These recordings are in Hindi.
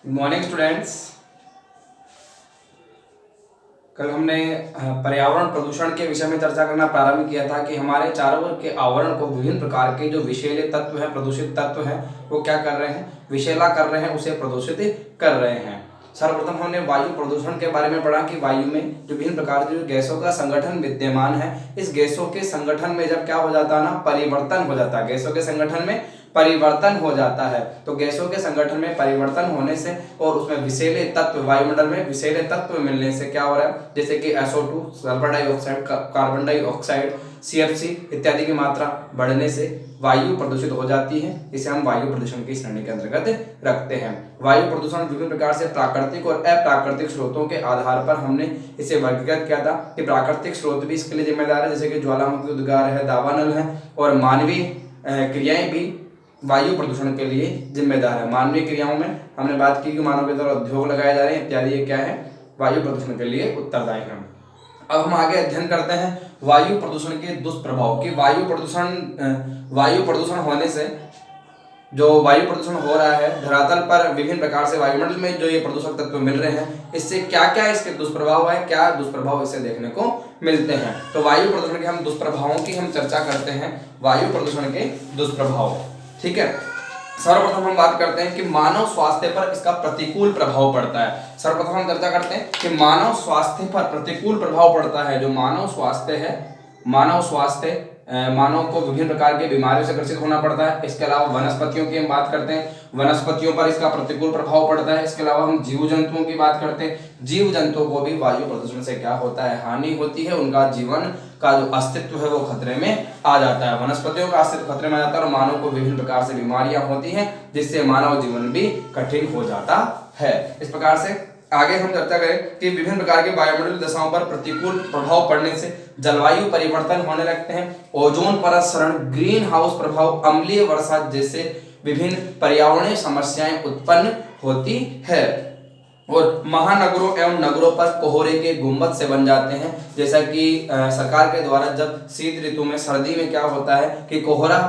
Good morning students. कल हमने पर्यावरण प्रदूषण के विषय में चर्चा करना प्रारंभ किया था कि हमारे चारों ओर के आवरण को विभिन्न प्रकार के जो विषैले तत्व हैं, प्रदूषित तत्व हैं, वो क्या कर रहे हैं, विषैला कर रहे हैं, उसे प्रदूषित कर रहे हैं। सर्वप्रथम हमने वायु प्रदूषण के बारे में पढ़ा कि वायु में जो विभिन्न प्रकार की गैसों का संगठन विद्यमान है, इस गैसों के संगठन में जब क्या हो जाता है ना, परिवर्तन हो जाता है। गैसों के संगठन में परिवर्तन हो जाता है, तो गैसों के संगठन में परिवर्तन होने से और उसमें विषैले तत्व, वायुमंडल में विषैले तत्व मिलने से क्या हो रहा है, जैसे कि SO2, sulphur dioxide, carbon dioxide, CFC इत्यादि की मात्रा बढ़ने से वायु प्रदूषित हो जाती है। इसे हम वायु प्रदूषण की श्रेणी के अंतर्गत रखते हैं। वायु प्रदूषण विभिन्न प्रकार से प्राकृतिक और अप्राकृतिक स्रोतों के आधार पर हमने इसे वर्गीकृत किया था कि प्राकृतिक स्रोत भी इसके लिए जिम्मेदार है, जैसे कि ज्वालामुखी उद्गार है, दावानल है, और मानवीय क्रियाएं भी वायु प्रदूषण के लिए जिम्मेदार है। मानवीय क्रियाओं में हमने बात की कि मानव के द्वारा उद्योग लगाए जा रहे हैं इत्यादि, ये क्या है, वायु प्रदूषण के लिए उत्तरदायी है। अब हम आगे अध्ययन करते हैं वायु प्रदूषण के दुष्प्रभाव कि वायु प्रदूषण होने से जो वायु प्रदूषण हो रहा है धरातल पर, विभिन्न प्रकार से वायुमंडल में जो ये प्रदूषक तत्व मिल रहे हैं, इससे क्या क्या इसके दुष्प्रभाव है, क्या दुष्प्रभाव इससे देखने को मिलते हैं। तो वायु प्रदूषण के हम दुष्प्रभावों की हम चर्चा करते हैं। वायु प्रदूषण के दुष्प्रभाव, ठीक है। सर्वप्रथम हम बात करते हैं कि मानव स्वास्थ्य पर इसका प्रतिकूल प्रभाव पड़ता है। सर्वप्रथम हम चर्चा करते हैं कि मानव स्वास्थ्य पर प्रतिकूल प्रभाव पड़ता है। जो मानव स्वास्थ्य है, मानव को विभिन्न प्रकार के बीमारियों से ग्रसित होना पड़ता है। इसके अलावा वनस्पतियों की हम बात करते हैं, वनस्पतियों पर इसका प्रतिकूल प्रभाव पड़ता है। इसके अलावा हम जीव जंतुओं की बात करते हैं, जीव जंतुओं को भी वायु प्रदूषण से क्या होता है, हानि होती है। उनका जीवन का जो अस्तित्व है वो खतरे में आ जाता है। वनस्पतियों का अस्तित्व खतरे में आ जाता है और मानव को विभिन्न प्रकार से बीमारियां होती हैं, जिससे मानव जीवन भी कठिन हो जाता है। इस प्रकार से आगे हम चर्चा करें कि विभिन्न प्रकार के वायुमंडलीय दशाओं पर प्रतिकूल प्रभाव पड़ने से जलवायु परिवर्तन होने लगते हैं। ओजोन परत क्षरण, ग्रीन हाउस प्रभाव, अम्लीय वर्षा जैसे विभिन्न पर्यावरणीय समस्याएं उत्पन्न होती है। और महानगरों एवं नगरों पर कोहरे के गुंबद से बन जाते हैं। जैसा कि सरकार के द्वारा जब शीत ऋतु में, सर्दी में क्या होता है कि कोहरा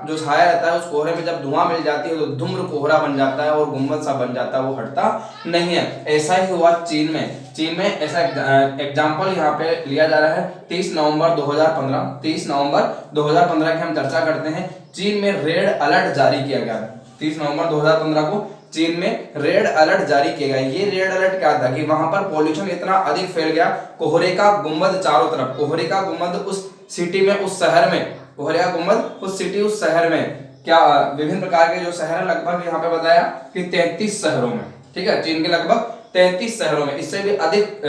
जो छाया रहता है, उस कोहरे में जब धुआं मिल जाती है तो धूम्र कोहरा बन जाता है और गुंबद सा बन जाता है, वो हटता नहीं है। ऐसा ही हुआ चीन में ऐसा एग्जाम्पल यहाँ पे लिया जा रहा है। 30 नवंबर 2015 की हम चर्चा करते हैं। चीन में रेड अलर्ट जारी किया गया। 30 नवंबर 2015 को चीन में रेड अलर्ट जारी किया गया। ये रेड अलर्ट क्या था कि वहां पर पॉल्यूशन इतना अधिक फैल गया, कोहरे का गुंबद चारों तरफ, कोहरे का गुंबद उस सिटी में, उस शहर में, कोहरे का गुंबद उस सिटी, उस शहर में क्या विभिन्न प्रकार के जो शहर लगभग यहाँ पे बताया कि 33 शहरों में, ठीक है, चीन के लगभग 33 शहरों में, इससे भी अधिक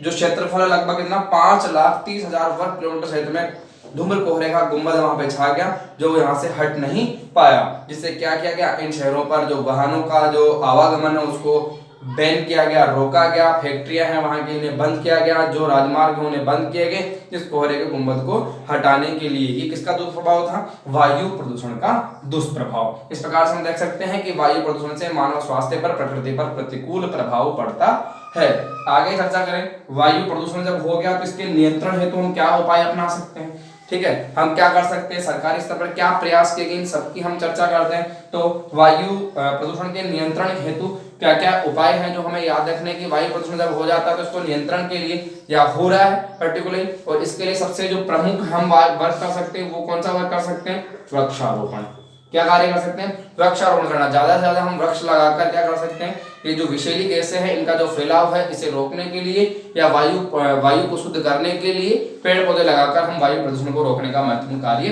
जो क्षेत्रफल है लगभग इतना 5,30,000 वर्ग किलोमीटर क्षेत्र में धूम्र कोहरे का गुंबद वहां पे छा गया, जो यहाँ से हट नहीं पाया। जिससे क्या किया गया, इन शहरों पर जो वाहनों का जो आवागमन है उसको बैन किया गया, रोका गया। फैक्ट्रियां हैं वहां की, इन्हें बंद किया गया। जो राजमार्ग है उन्हें बंद किए गए इस कोहरे के गुंबद को हटाने के लिए। ये किसका दुष्प्रभाव था, वायु प्रदूषण का दुष्प्रभाव। इस प्रकार से हम देख सकते हैं कि वायु प्रदूषण से मानव स्वास्थ्य पर, प्रकृति पर प्रतिकूल प्रभाव पड़ता है। आगे चर्चा करें, वायु प्रदूषण जब हो गया तो इसके नियंत्रण हेतु हम क्या उपाय अपना सकते हैं, ठीक है, हम क्या कर सकते हैं, सरकारी स्तर पर क्या प्रयास किए गए, इन सबकी हम चर्चा करते हैं। तो वायु प्रदूषण के नियंत्रण हेतु क्या क्या उपाय हैं जो हमें याद रखने की, वायु प्रदूषण जब हो जाता है तो इसको नियंत्रण के लिए या हो रहा है पर्टिकुलरली, और इसके लिए सबसे जो प्रमुख हम वर्क कर सकते हैं वो कौन सा वर्क कर सकते हैं, वृक्षारोपण। क्या कार्य कर सकते हैं, वृक्षारोपण करना। ज्यादा से ज्यादा हम वृक्ष लगाकर क्या कर सकते हैं, ये जो विषैली गैसें हैं इनका जो फैलाव है इसे रोकने के लिए या वायु को शुद्ध करने के लिए पेड़ पौधे लगाकर हम वायु प्रदूषण को रोकने का महत्वपूर्ण कार्य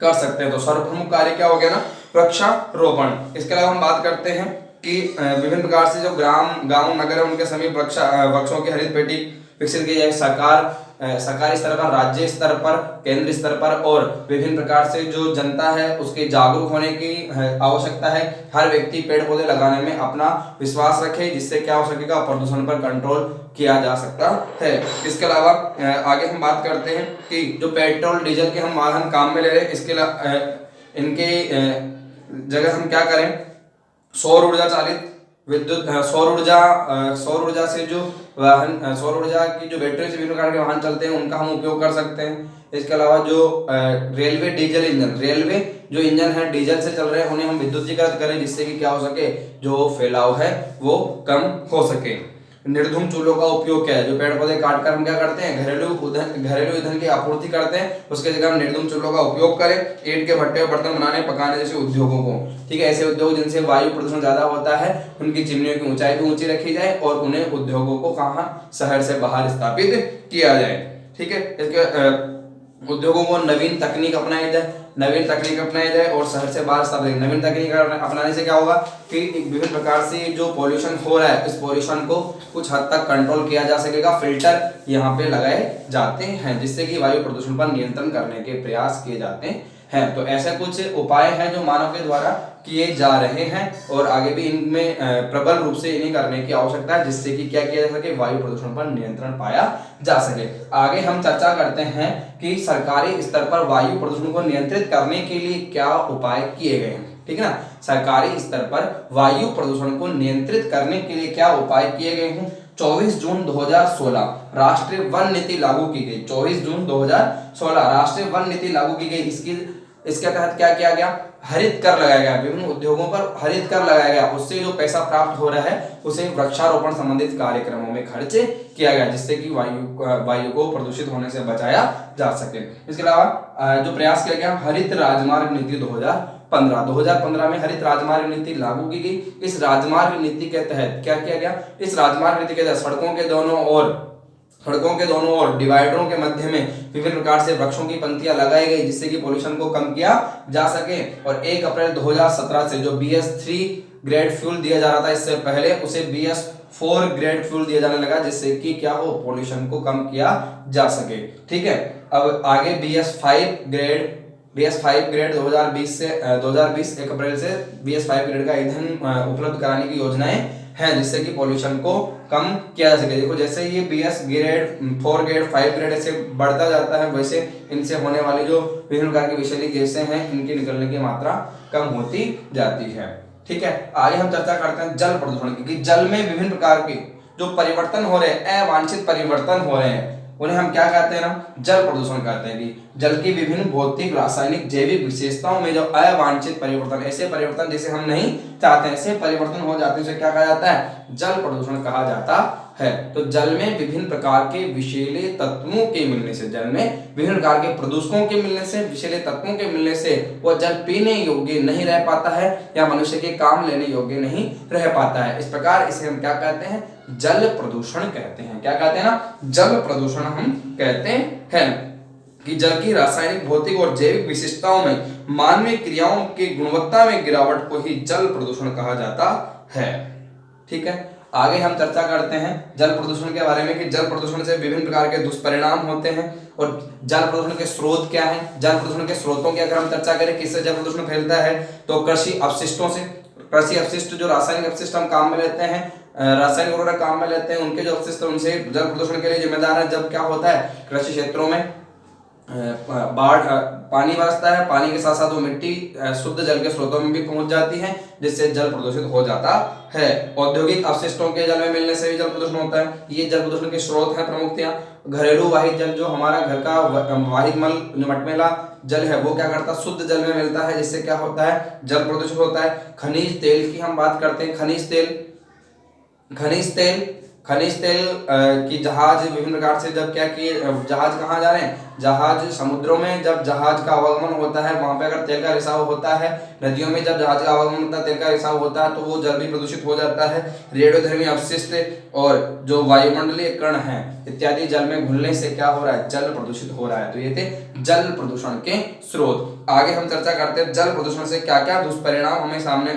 कर सकते हैं। तो सर्वप्रमुख कार्य क्या हो गया ना, वृक्षारोपण। इसके अलावा हम बात करते हैं कि विभिन्न प्रकार से जो गांव नगर है उनके समीप वृक्षों की हरित पेटी विकसित की जाए। सरकारी स्तर पर, राज्य स्तर पर, केंद्र स्तर पर, और विभिन्न प्रकार से जो जनता है उसके जागरूक होने की आवश्यकता है। हर व्यक्ति पेड़ पौधे लगाने में अपना विश्वास रखे, जिससे क्या हो सकेगा, प्रदूषण पर कंट्रोल किया जा सकता है। इसके अलावा आगे हम बात करते हैं कि जो पेट्रोल डीजल के हम वाहन काम में ले रहे हैं, इसके इनके जगह हम क्या करें, सौर ऊर्जा चालित विद्युत सौर ऊर्जा से जो सौर ऊर्जा की जो बैटरी से विभिन्न प्रकार के वाहन चलते हैं उनका हम उपयोग कर सकते हैं। इसके अलावा जो रेलवे डीजल इंजन, रेलवे जो इंजन है डीजल से चल रहे हैं उन्हें हम विद्युतीकृत करें, जिससे कि क्या हो सके, जो फैलाव है वो कम हो सके। निर्धूम चूल्हों का उपयोग क्या है, जो पेड़ पौधे काटकर हम क्या करते हैं, घरेलू ईंधन की आपूर्ति करते हैं, उसके जगह हम निर्धूम चूल्हों का उपयोग करें। ईंट के भट्टे और बर्तन बनाने पकाने जैसे उद्योगों को, ठीक है, ऐसे उद्योग जिनसे वायु प्रदूषण ज्यादा होता है उनकी चिमनियों की ऊंचाई भी ऊंची रखी जाए और उन्हें उद्योगों को कहाँ, शहर से बाहर स्थापित किया जाए। ठीक है, इसके उद्योगों को नवीन तकनीक अपनाई जाए और शहर से बाहर स्थापित। नवीन तकनीक अपनाने से क्या होगा कि विभिन्न प्रकार से जो पॉल्यूशन हो रहा है इस पॉल्यूशन को कुछ हद तक कंट्रोल किया जा सकेगा। फिल्टर यहाँ पे लगाए जाते हैं जिससे कि वायु प्रदूषण पर नियंत्रण करने के प्रयास किए जाते हैं। तो ऐसे कुछ उपाय हैं जो मानव के द्वारा किए जा रहे हैं और आगे भी इनमें प्रबल रूप से इन्हें करने की आवश्यकता है, जिससे कि क्या किया जा सके, वायु प्रदूषण पर नियंत्रण पाया जा सके। आगे हम चर्चा करते हैं कि सरकारी स्तर पर वायु प्रदूषण को नियंत्रित करने के लिए क्या उपाय किए गए हैं। ठीक है ना, सरकारी स्तर पर वायु प्रदूषण को नियंत्रित करने के लिए क्या उपाय किए गए हैं। 24 जून 2016 राष्ट्रीय वन नीति लागू की गई। 24 जून 2016 राष्ट्रीय वन नीति लागू की गई। इसके तहत क्या किया गया, हरित कर लगाया गया, विभिन्न उद्योगों पर हरित कर लगाया गया। उससे जो पैसा प्राप्त हो रहा है उसे वृक्षारोपण संबंधित कार्यक्रमों में खर्च किया गया, जिससे कि वायु को प्रदूषित होने से बचाया जा सके। इसके अलावा जो प्रयास किया गया, हरित राजमार्ग नीति 2015 में हरित राजमार्ग नीति लागू की गई। इस राजमार्ग नीति के तहत क्या किया गया, इस राजमार्ग नीति के तहत सड़कों के दोनों ओर डिवाइडरों के मध्य में विभिन्न प्रकार से वृक्षों की पंक्तियां लगाई गई, जिससे कि पोल्यूशन को कम किया जा सके। और 1 अप्रैल 2017 से जो BS3 ग्रेड फ्यूल दिया जा रहा था इससे पहले उसे BS4 ग्रेड फ्यूल दिया जाने लगा, जिससे कि क्या हो, पोल्यूशन को कम किया जा सके। ठीक है, अब आगे BS5 ग्रेड 2020 1 अप्रैल से BS5 ग्रेड का ईंधन उपलब्ध कराने की योजनाएं हैं, जिससे कि पोल्यूशन को कम किया जा सके। देखो जैसे ये BS ग्रेड 4 ग्रेड 5 ग्रेड ऐसे बढ़ता जाता है, वैसे इनसे होने वाली जो विभिन्न प्रकार की विषैली गैसें हैं इनकी निकलने की मात्रा कम होती जाती है। ठीक है, आगे हम चर्चा करते हैं जल प्रदूषण की, कि जल में विभिन्न प्रकार के जो परिवर्तन हो रहे हैं, अवांछित परिवर्तन हो रहे हैं, उन्हें हम क्या कहते हैं ना, जल प्रदूषण कहते हैं। कि जल की विभिन्न भौतिक, रासायनिक, जैविक विशेषताओं में जो अवांछित परिवर्तन, ऐसे परिवर्तन जिसे हम नहीं चाहते, ऐसे परिवर्तन हो जाते हैं, उसे क्या कहा जाता है, जल प्रदूषण कहा जाता है। तो जल में विभिन्न प्रकार के विषैले तत्वों के मिलने से, जल में विभिन्न प्रकार के प्रदूषकों के मिलने से, विषैले तत्वों के मिलने से वह जल पीने योग्य नहीं रह पाता है या मनुष्य के काम लेने योग्य नहीं रह पाता है। इस प्रकार इसे हम क्या कहते हैं, जल प्रदूषण कहते हैं। क्या कहते हैं ना, जल प्रदूषण हम कहते हैं। कि जल की रासायनिक, भौतिक और जैविक विशेषताओं में मानवीय क्रियाओं की गुणवत्ता में गिरावट को ही जल प्रदूषण कहा जाता है। ठीक है, आगे हम चर्चा करते हैं जल प्रदूषण के बारे में, कि जल प्रदूषण से विभिन्न प्रकार के दुष्परिणाम होते हैं और जल प्रदूषण के स्रोत क्या हैं। जल प्रदूषण के स्रोतों की अगर हम चर्चा करें, किससे जल प्रदूषण फैलता है, तो कृषि अपशिष्टों से। कृषि अपशिष्ट, जो रासायनिक अपशिष्ट हम काम में लेते हैं, रासायनिक उर्वरक काम में लेते हैं, उनके जो अपशिष्ट उनसे जल प्रदूषण के लिए जिम्मेदार है। जब क्या होता है, कृषि क्षेत्रों में बाढ़, पानी बरसता है, पानी के साथ साथ वो मिट्टी शुद्ध जल के स्रोतों में भी पहुंच जाती है, जिससे जल प्रदूषित हो जाता है। औद्योगिक अपशिष्टों के जल में मिलने से भी जल प्रदूषण होता है। ये जल प्रदूषण के स्रोत हैं प्रमुखतया। घरेलू वाहित जल, जो हमारा घर का वाहित मल, जो मटमेला जल है, वो क्या करता है, शुद्ध जल में मिलता है, जिससे क्या होता है, जल प्रदूषित होता है। खनिज तेल की हम बात करते हैं। खनिज तेल की जहाज विभिन्न प्रकार से, जब क्या किए, जहाज कहाँ जा रहे हैं, जहाज समुद्रों में जब जहाज का आवागमन होता है, वहां पे अगर तेल का रिसाव होता है, नदियों में जब जहाज का आवागमन होता है, तेल का रिसाव होता है, तो वो जल भी प्रदूषित हो जाता है। रेडियोधर्मी अपशिष्ट और जो वायुमंडलीय कण हैं इत्यादि जल में घुलने से क्या हो रहा है, जल प्रदूषित हो रहा है। तो ये थे जल प्रदूषण के स्रोत। आगे हम चर्चा करते हैं जल प्रदूषण से क्या क्या दुष्परिणाम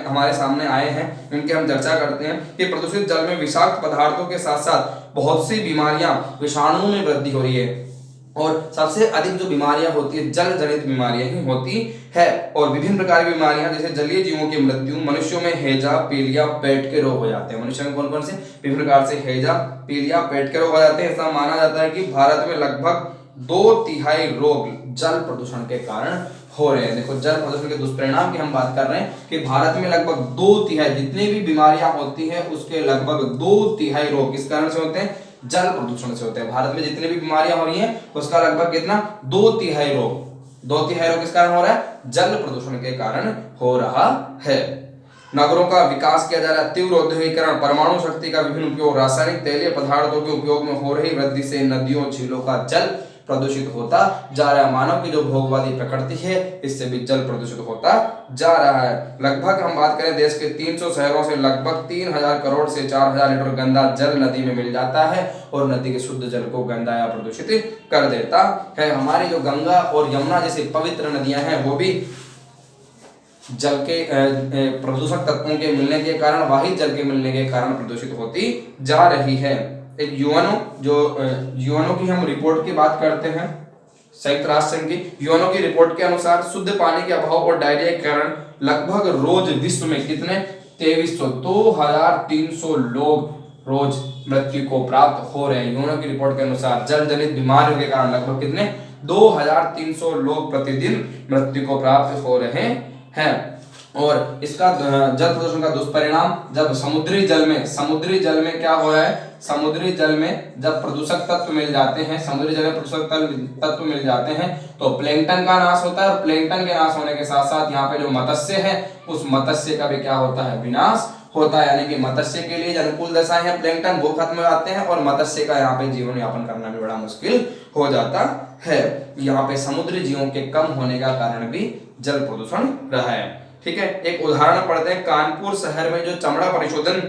हमारे सामने आए हैं, इनकी हम चर्चा करते हैं। कि प्रदूषित जल में विषाक्त पदार्थों के साथ साथ बहुत सी बीमारियां, विषाणुओं में वृद्धि हो रही है और सबसे अधिक जो बीमारियां होती है, जल जनित बीमारियां ही होती है। और विभिन्न प्रकार की बीमारियां, जैसे जलीय जीवों की मृत्यु, मनुष्यों में हैजा, पीलिया, पेट के रोग हो जाते हैं। मनुष्यों में कौन कौन से, विभिन्न प्रकार से हैजा, पीलिया, पेट के रोग हो जाते हैं। ऐसा माना जाता है कि भारत में लगभग 2/3 रोग जल प्रदूषण के कारण हो रहे हैं। देखो जल प्रदूषण के दुष्परिणाम की हम बात कर रहे हैं कि भारत में लगभग 2/3 जितनी भी बीमारियां होती हैं उसके लगभग 2/3 रोग किस कारण से होते हैं, जल प्रदूषण से होते हैं। भारत में जितनी भी बीमारियां हो रही हैं उसका लगभग कितना 2/3 रोग किस कारण हो रहा है, जल प्रदूषण के कारण हो रहा है। नगरों का विकास किया जा रहा है, तीव्र औद्योगिकरण, परमाणु शक्ति का विभिन्न उपयोग, रासायनिक तेलीय पदार्थों के उपयोग में हो रही वृद्धि से नदियों झीलों का जल प्रदूषित होता जा रहा है। मानव की जो भोगवादी प्रकृति है इससे भी जल प्रदूषित होता जा रहा है। लगभग हम बात करें देश के 300 शहरों से लगभग 3000 करोड़ से 4000 लीटर गंदा जल नदी में मिल जाता है और नदी के शुद्ध जल को गंदा या प्रदूषित कर देता है। हमारी जो गंगा और यमुना जैसी पवित्र नदियां हैं वो भी जल के प्रदूषक तत्वों के मिलने के कारण, वाहित जल के मिलने के कारण प्रदूषित होती जा रही है। एक यूएनओ की हम रिपोर्ट की बात करते हैं, संयुक्त राष्ट्र संघ की यूएनओ की रिपोर्ट के अनुसार शुद्ध पानी के अभाव और डायरिया के कारण लगभग रोज विश्व में कितने 2300 लोग रोज मृत्यु को प्राप्त हो रहे हैं। यूएनओ की रिपोर्ट के अनुसार जल जनित बीमारियों के कारण लगभग कितने 2300 लोग प्रतिदिन मृत्यु को प्राप्त हो रहे हैं। और इसका जल प्रदूषण का दुष्परिणाम, जब समुद्री जल में क्या हो रहा है, समुद्री जल में जब प्रदूषक तत्व मिल जाते हैं, समुद्री जल में प्रदूषक तत्व मिल जाते हैं तो प्लैंकटन का नाश होता है और प्लैंकटन के नाश होने के साथ साथ यहाँ पे जो मत्स्य है उस मत्स्य का भी क्या होता है, विनाश होता है। यानी कि मत्स्य के लिए जो अनुकूल दशाएं हैं प्लैंकटन वो खत्म हो जाते हैं और मत्स्य का यहाँ पे जीवन यापन करना भी बड़ा मुश्किल हो जाता है। यहाँ पे समुद्री जीवों के कम होने का कारण भी जल प्रदूषण रहा है। ठीक है, एक उदाहरण पढ़ते हैं। कानपुर शहर में जो चमड़ा परिशोधन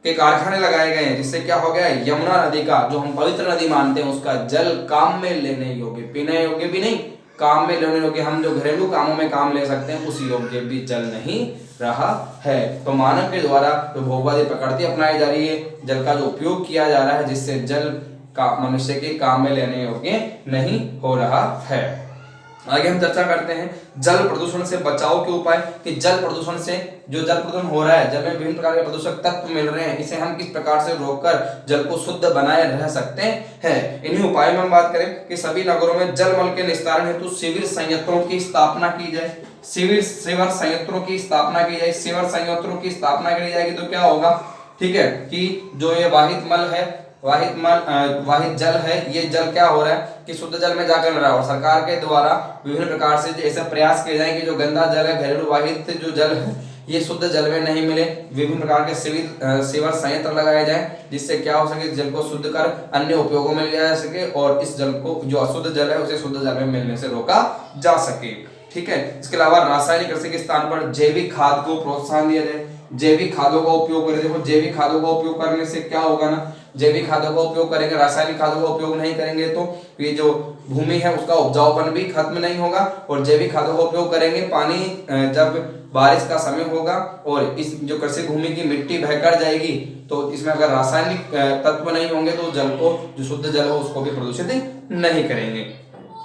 के कारखाने लगाए गए हैं जिससे क्या हो गया, यमुना नदी का जो हम पवित्र नदी मानते हैं उसका जल काम में लेने योग्य, पीने योग्य भी नहीं, काम में लेने योग्य, हम जो घरेलू कामों में काम ले सकते हैं उस योग्य भी जल नहीं रहा है। तो मानव के द्वारा जो भोगवादी प्रकृति अपनाई जा रही है, जल का जो उपयोग किया जा रहा है जिससे जल का मनुष्य के काम में लेने योग्य नहीं हो रहा है। आगे हम चर्चा करते हैं जल प्रदूषण से बचाव के उपाय कि जल प्रदूषण से जो जल प्रदूषण हो रहा है, जल में विभिन्न प्रकार के प्रदूषक तत्व मिल रहे हैं, इसे हम किस प्रकार से रोककर जल को शुद्ध बनाए रह सकते हैं। इन्हीं उपायों में हम बात करें कि सभी नगरों में जल मल के निस्तारण हेतु सीवर संयंत्रों की स्थापना की जाए। सीवर संयंत्रों की स्थापना की जाए। सीवर संयंत्रों की स्थापना की जाएगी तो क्या होगा, ठीक है, कि जो ये वाहित मल है, वाहित जल है, ये जल क्या हो रहा है कि शुद्ध जल में जाकर रहा है और सरकार के द्वारा विभिन्न प्रकार से ऐसा प्रयास किए जाए कि जो गंदा जल है, घरेलू वाहित जो जल है ये शुद्ध जल में नहीं मिले। विभिन्न प्रकार के सीवर संयंत्र लगाए जाए जिससे क्या हो सके, जल को शुद्ध कर अन्य उपयोगों में लिया जा सके और इस जल को जो अशुद्ध जल है उसे शुद्ध जल में मिलने से रोका जा सके। ठीक है, इसके अलावा रासायनिक कृषि के स्थान पर जैविक खाद को प्रोत्साहन दिया जाए। जैविक खादों का उपयोग करें। देखो जैविक खादों का उपयोग करने से क्या होगा ना, जैविक खादों का उपयोग करेंगे, रासायनिक खादों का उपयोग नहीं करेंगे तो ये जो भूमि है उसका उपजाऊपन भी खत्म नहीं होगा। और जैविक खादों का उपयोग करेंगे, पानी जब बारिश का समय होगा और इस जो कृषि भूमि की मिट्टी बहकर जाएगी तो इसमें अगर रासायनिक तत्व नहीं होंगे तो जल को, जो शुद्ध जल हो उसको भी प्रदूषित नहीं करेंगे।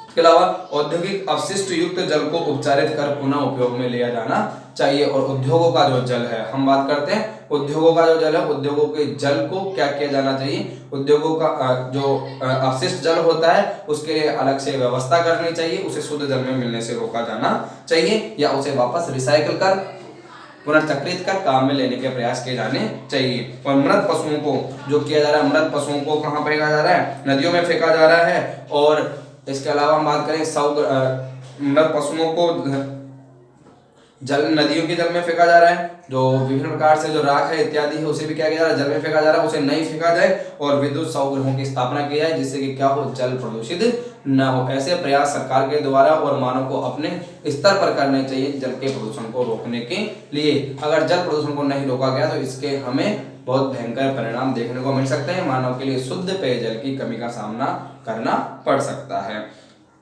इसके अलावा औद्योगिक अपशिष्ट युक्त जल को उपचारित कर पुनः उपयोग में लिया जाना चाहिए। और उद्योगों का जो जल है, हम बात करते हैं उद्योगों का जो जल है, उद्योगों के जल को क्या किया जाना चाहिए, उद्योगों का जो अपशिष्ट जल होता है उसके लिए अलग से व्यवस्था करनी चाहिए, उसे शुद्ध जल में मिलने से रोका जाना चाहिए या उसे वापस रिसाइकिल कर पुनर्चक्रित कर काम में लेने के प्रयास किए जाने चाहिए। और मृत पशुओं को जो किया जा रहा है, मृत पशुओं को कहाँ फेंका जा रहा है, नदियों में फेंका जा रहा है। और इसके अलावा हम बात करें मृत पशुओं को जल, नदियों के जल में फेंका जा रहा है, जो विभिन्न प्रकार से जो राख है इत्यादि है उसे भी क्या किया जा रहा है, जल में फेंका जा रहा है, उसे नहीं फेंका जाए और विद्युत सौरगृहों की स्थापना की जाए जिससे कि क्या हो, जल प्रदूषित न हो। ऐसे प्रयास सरकार के द्वारा और मानव को अपने स्तर पर करने चाहिए जल के प्रदूषण को रोकने के लिए। अगर जल प्रदूषण को नहीं रोका गया तो इसके हमें बहुत भयंकर परिणाम देखने को मिल सकते हैं। मानव के लिए शुद्ध पेयजल की कमी का सामना करना पड़ सकता है।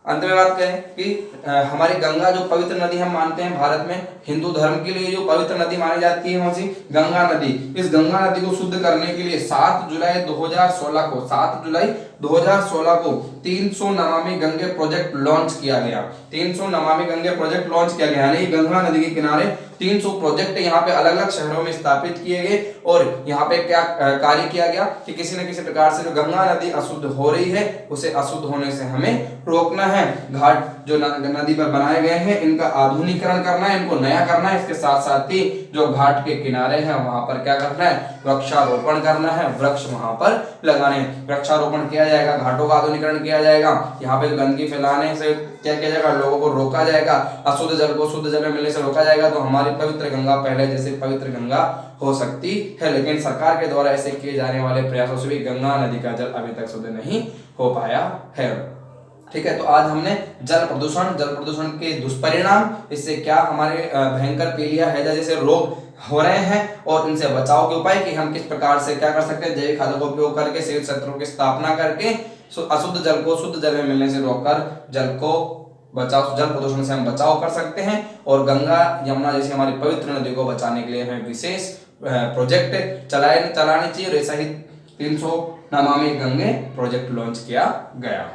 अंत में बात करें कि हमारी गंगा जो पवित्र नदी हम मानते हैं भारत में, हिंदू धर्म के लिए जो पवित्र नदी मानी जाती है कौन सी, गंगा नदी। इस गंगा नदी को शुद्ध करने के लिए 7 जुलाई 2016 को 300 नमामि गंगे प्रोजेक्ट लॉन्च किया गया। 300 नमामि गंगे प्रोजेक्ट लॉन्च किया गया, यानी गंगा नदी के किनारे 300 प्रोजेक्ट यहाँ पे अलग अलग शहरों में स्थापित किए गए। और यहाँ पे क्या कार्य किया गया कि किसी न किसी प्रकार से जो गंगा नदी अशुद्ध हो रही है उसे अशुद्ध होने से हमें रोकना है। घाट जो नदी पर बनाए गए हैं इनका आधुनिकीकरण करना है, इनको नया करना है। इसके साथ साथ ही जो घाट के किनारे हैं वहां पर क्या करना है, वृक्षारोपण करना है, वृक्ष वहां पर लगाने हैं। वृक्षारोपण किया जाएगा, घाटों का आधुनिकीकरण किया जाएगा, यहाँ पे गंदगी फैलाने से क्या किया जाएगा, लोगों को रोका जाएगा, अशुद्ध जल को शुद्ध जल में मिलने से रोका जाएगा। तो हमारी पवित्र गंगा पहले जैसे पवित्र गंगा हो सकती है। लेकिन सरकार के द्वारा ऐसे किए जाने वाले प्रयासों से भी गंगा नदी का जल अभी तक शुद्ध नहीं हो पाया है। ठीक है, तो आज हमने जल प्रदूषण के दुष्परिणाम, इससे क्या हमारे भयंकर पीलिया हैजा जैसे रोग हो रहे हैं और इनसे बचाव के उपाय कि हम किस प्रकार से क्या कर सकते हैं, जैविक खादों का उपयोग करके शीत क्षेत्रों की स्थापना करके अशुद्ध जल को शुद्ध जल में मिलने से रोककर जल को बचाव, जल प्रदूषण से हम बचाव कर सकते हैं। और गंगा यमुना जैसी हमारी पवित्र नदी को बचाने के लिए हमें विशेष प्रोजेक्ट चलाने चाहिए। और ऐसा ही 300 नमामि गंगे प्रोजेक्ट लॉन्च किया गया।